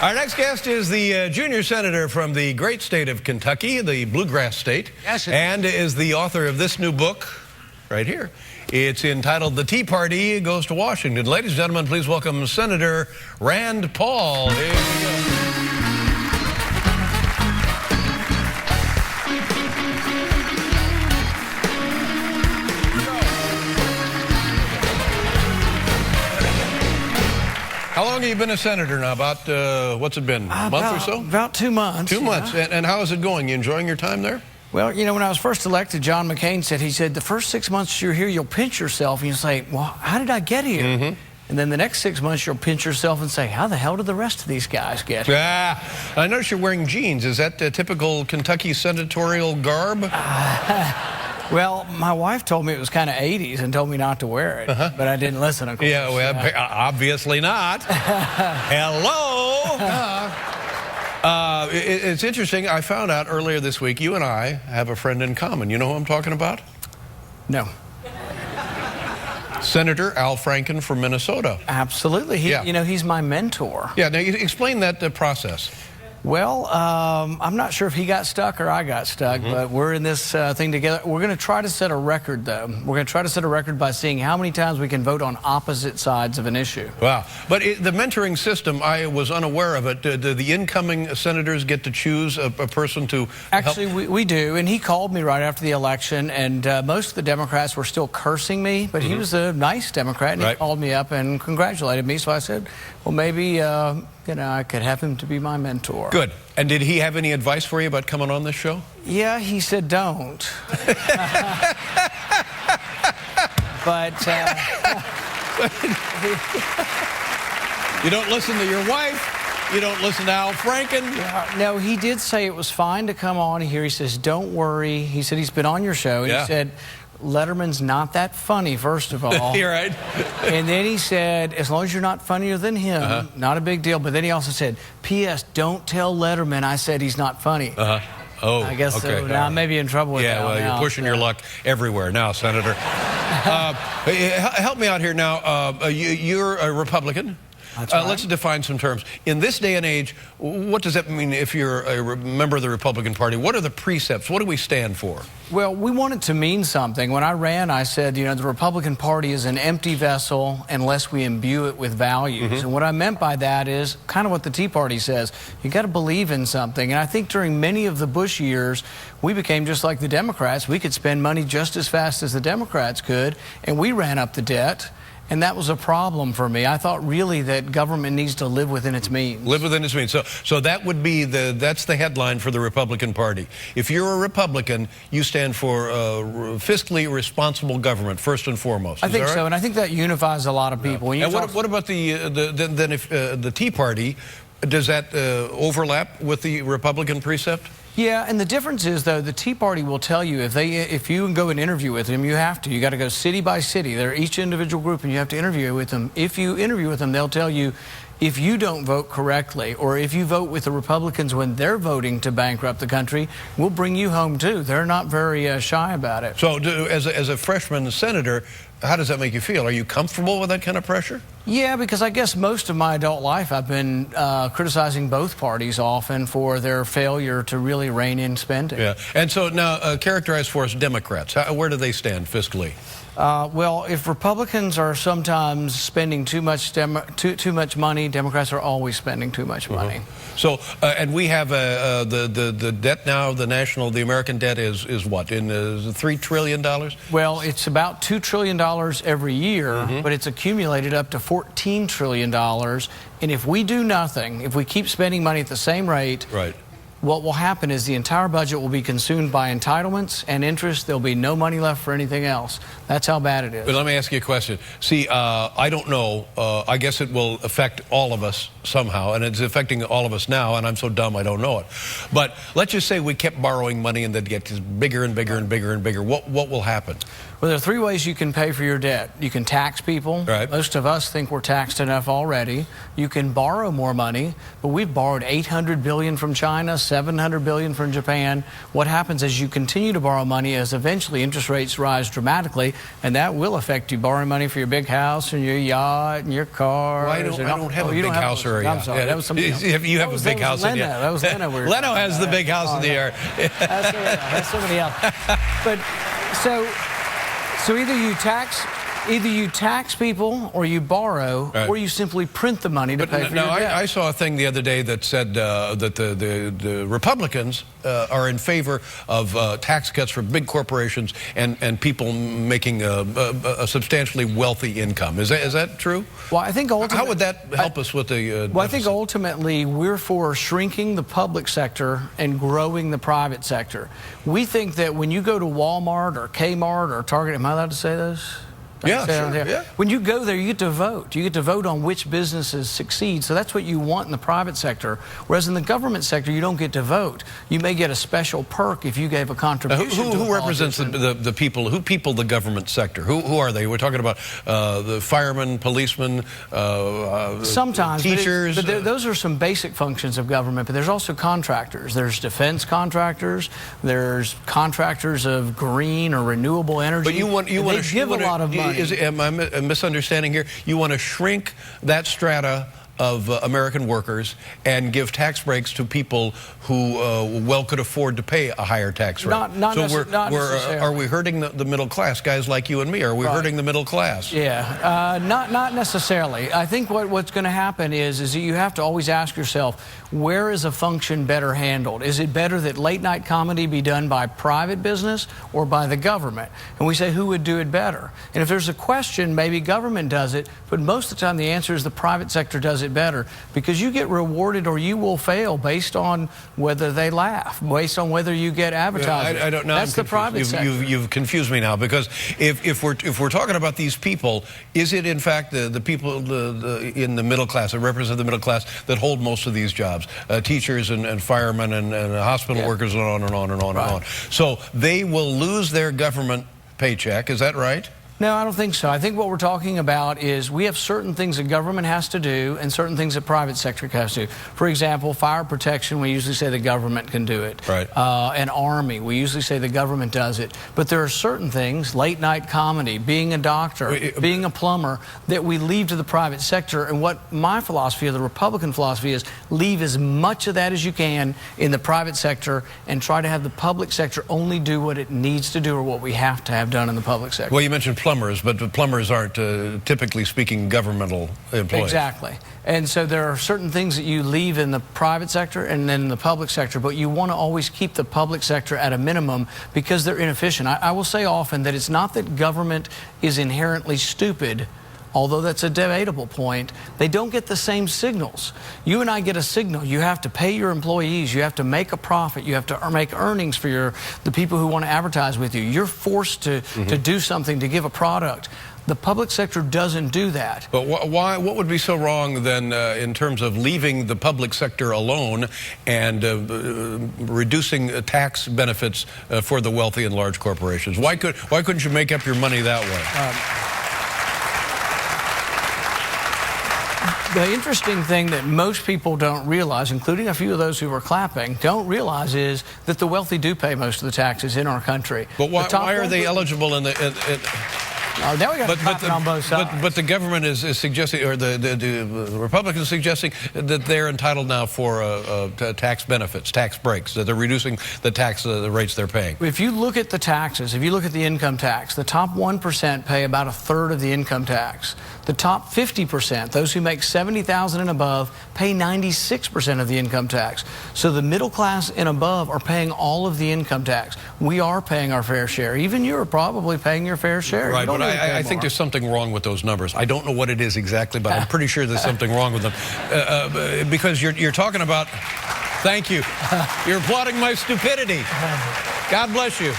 Our next guest is the junior senator from the great state of Kentucky, the bluegrass state, and is the author of this new book right here. It's entitled The Tea Party Goes to Washington. Ladies and gentlemen, please welcome Senator Rand Paul. Here we go. How long have you been a senator now? About, what's it been, a month or so? About 2 months. 2 months. And how is it going? You enjoying your time there? Well, you know, when I was first elected, John McCain said, the first 6 months you're here, you'll pinch yourself and you'll say, well, how did I get here? And then the next 6 months you'll pinch yourself and say, how the hell did the rest of these guys get here? I notice you're wearing jeans. Is that the typical Kentucky senatorial garb? Well, my wife told me it was kind of 80s and told me not to wear it, but I didn't listen, of course. Yeah, well, obviously not. Hello. It's interesting. I found out earlier this week, you and I have a friend in common. You know who I'm talking about? No. Senator Al Franken from Minnesota. Absolutely. You know, he's my mentor. Yeah, now you explain that process. Well, I'm not sure if he got stuck or I got stuck, but we're in this thing together. We're going to try to set a record, though. We're going to try to set a record by seeing how many times we can vote on opposite sides of an issue. Wow. But the mentoring system, I was unaware of it. Do the incoming senators get to choose a person to Actually, we do. And he called me right after the election, and most of the Democrats were still cursing me, but he was a nice Democrat, and he called me up and congratulated me. So I said, well, maybe you know, I could have him to be my mentor. Good. And did he have any advice for you about coming on this show? Yeah, he said don't. But you don't listen to your wife. You don't listen to Al Franken. No, he did say it was fine to come on here. He says, don't worry. He said he's been on your show. And he said, Letterman's not that funny, first of all. You're right. And then he said, as long as you're not funnier than him, not a big deal. But then he also said, P.S., don't tell Letterman I said he's not funny. Oh, I guess so. Now I may be in trouble with that. Yeah, well, you're pushing your luck everywhere now, Senator. Help me out here now. You're a Republican. That's right. Let's define some terms. In this day and age, what does that mean if you're a member of the Republican Party? What are the precepts? What do we stand for? Well, we want it to mean something. When I ran, I said, you know, the Republican Party is an empty vessel unless we imbue it with values. And what I meant by that is kind of what the Tea Party says. You got to believe in something. And I think during many of the Bush years, we became just like the Democrats. We could spend money just as fast as the Democrats could, and we ran up the debt. And that was a problem for me. I thought really that government needs to live within its means. Live within its means. So that would be that's the headline for the Republican Party. If you're a Republican, you stand for fiscally responsible government first and foremost. I think so, and I think that unifies a lot of people. And what about the Tea Party? Does that overlap with the Republican precept? Yeah, and the difference is, though, the Tea Party will tell you if you go and interview with them, you have to. You got to go city by city. They're each individual group, and you have to interview with them. If you interview with them, they'll tell you if you don't vote correctly, or if you vote with the Republicans when they're voting to bankrupt the country, we'll bring you home too. They're not very shy about it. So, as a freshman senator, how does that make you feel? Are you comfortable with that kind of pressure? Yeah, because I guess most of my adult life I've been criticizing both parties often for their failure to really rein in spending. Yeah, and so now characterize for us Democrats. Where do they stand fiscally? Well, if Republicans are sometimes spending too much money, Democrats are always spending too much money. So, and we have the debt now. The American debt is what, in $3 trillion? Well, it's about $2 trillion every year, but it's accumulated up to $14 trillion. And if we do nothing, if we keep spending money at the same rate, what will happen is the entire budget will be consumed by entitlements and interest. There'll be no money left for anything else. That's how bad it is. But let me ask you a question. See, I don't know. I guess it will affect all of us somehow, and it's affecting all of us now, and I'm so dumb I don't know it. But let's just say we kept borrowing money and that gets bigger and bigger and bigger and bigger. What will happen? Well, there are three ways you can pay for your debt. You can tax people. Right. Most of us think we're taxed enough already. You can borrow more money, but we've borrowed $800 billion from China, $700 billion from Japan. What happens is you continue to borrow money as eventually interest rates rise dramatically, and that will affect you. Borrowing money for your big house and your yacht and your car. Well, I don't have a big house or a yacht. I'm sorry, that was something else. You have a big house in the That was Leno. Leno has the big house in the air. That's somebody else. But so either you tax people, or you borrow, right, or you simply print the money to pay for your debt. I saw a thing the other day that said that the Republicans are in favor of tax cuts for big corporations and people making a substantially wealthy income. Is that true? Well, I think ultimately, how would that help us with the well, I think ultimately we're for shrinking the public sector and growing the private sector. We think that when you go to Walmart or Kmart or Target, am I allowed to say those? Yeah, sure. Yeah. When you go there, you get to vote. You get to vote on which businesses succeed. So that's what you want in the private sector. Whereas in the government sector, you don't get to vote. You may get a special perk if you gave a contribution. Who represents the people? Who people the government sector? Who are they? We're talking about the firemen, policemen, sometimes teachers. But those are some basic functions of government. But there's also contractors. There's defense contractors. There's contractors of green or renewable energy. But you want to give a lot of money. Am I misunderstanding here? You want to shrink that strata of American workers and give tax breaks to people who well could afford to pay a higher tax rate. Not necessarily. Are we hurting the middle class, guys like you and me? Are we hurting the middle class? Yeah, not necessarily. I think what's going to happen is you have to always ask yourself, where is a function better handled? Is it better that late night comedy be done by private business or by the government? And we say, who would do it better? And if there's a question, maybe government does it, but most of the time the answer is the private sector does it better, because you get rewarded or you will fail based on whether they laugh, based on whether you get advertising. I don't know. That's the private sector. You've confused me now, because if we're talking about these people, is it in fact the people in the middle class that represent the middle class that hold most of these jobs? Teachers and firemen and hospital workers and on and on and on and on. So they will lose their government paycheck. Is that right? No, I don't think so. I think what we're talking about is we have certain things that government has to do and certain things that private sector has to do. For example, fire protection, we usually say the government can do it. Right. And Army, we usually say the government does it. But there are certain things, late night comedy, being a doctor, being a plumber, that we leave to the private sector. And what my philosophy, or the Republican philosophy, is leave as much of that as you can in the private sector and try to have the public sector only do what it needs to do or what we have to have done in the public sector. Well, you mentioned plumbers, but the plumbers aren't, typically speaking, governmental employees. Exactly. And so there are certain things that you leave in the private sector and then in the public sector, but you want to always keep the public sector at a minimum because they're inefficient. I will say often that it's not that government is inherently stupid, although that's a debatable point. They don't get the same signals. You and I get a signal. You have to pay your employees. You have to make a profit. You have to make earnings for the people who want to advertise with you. You're forced to do something, to give a product. The public sector doesn't do that. But why? What would be so wrong then in terms of leaving the public sector alone and reducing tax benefits for the wealthy and large corporations? Why couldn't you make up your money that way? The interesting thing that most people don't realize, including a few of those who were clapping, don't realize is that the wealthy do pay most of the taxes in our country. But why are they eligible in the... now we got clapping on both sides. But the government is suggesting, or the Republicans are suggesting, that they're entitled now for tax benefits, tax breaks, that they're reducing the tax rates they're paying. If you look at the taxes, if you look at the income tax, the top 1% pay about 1/3 of the income tax. The top 50%, those who make $70,000 and above, pay 96% of the income tax. So the middle class and above are paying all of the income tax. We are paying our fair share. Even you are probably paying your fair share. Right, but I think there's something wrong with those numbers. I don't know what it is exactly, but I'm pretty sure there's something wrong with them. Because you're talking about... Thank you. You're applauding my stupidity. God bless you.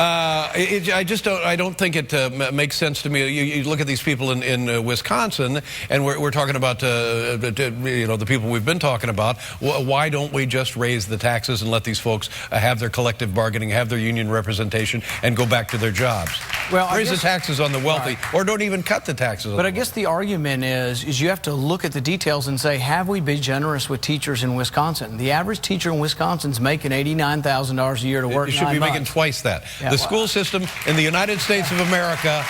I don't think it makes sense to me. You look at these people in Wisconsin, and we're talking about the people we've been talking about. Why don't we just raise the taxes and let these folks have their collective bargaining, have their union representation, and go back to their jobs? Well, raise the taxes on the wealthy, or don't even cut the taxes. But I guess the argument is you have to look at the details and say, have we been generous with teachers in Wisconsin? The average teacher in Wisconsin's making $89,000 a year to work. It should be making twice that. Yeah, the school system in the United States of America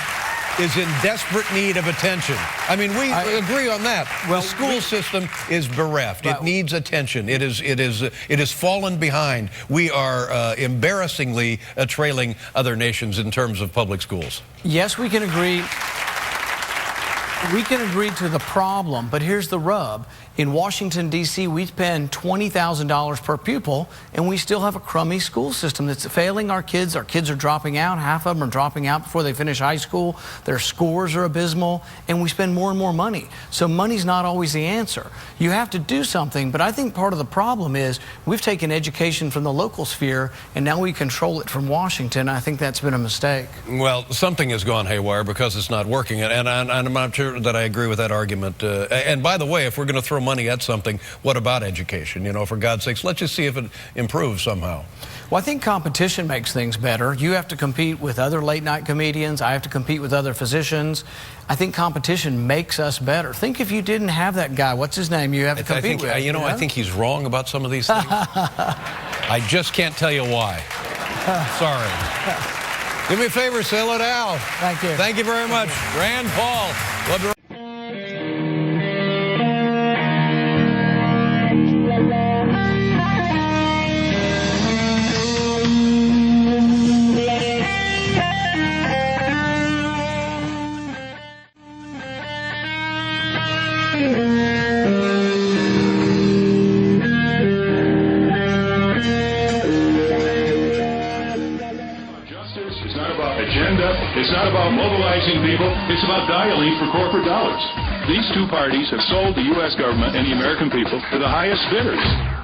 is in desperate need of attention. I mean, we agree on that. Well, the school system is bereft. It needs attention. It is fallen behind. We are embarrassingly trailing other nations in terms of public schools. Yes, we can agree. We can agree to the problem, but here's the rub. In Washington, D.C., we spend $20,000 per pupil, and we still have a crummy school system that's failing our kids. Our kids are dropping out. Half of them are dropping out before they finish high school. Their scores are abysmal, and we spend more and more money. So money's not always the answer. You have to do something, but I think part of the problem is we've taken education from the local sphere, and now we control it from Washington. I think that's been a mistake. Well, something has gone haywire because it's not working, and I'm not sure that I agree with that argument. And by the way, if we're going to throw money at something, what about education? You know, for God's sakes, let's just see if it improves somehow. Well, I think competition makes things better. You have to compete with other late-night comedians. I have to compete with other physicians. I think competition makes us better. Think if you didn't have that guy, what's his name, you have to compete with. You know, I think he's wrong about some of these things. I just can't tell you why. Sorry. Do me a favor, sell it out. Thank you. Thank you very much. Rand Paul. Love to It's not about mobilizing people. It's about dialing for corporate dollars. These two parties have sold the U.S. government and the American people to the highest bidders.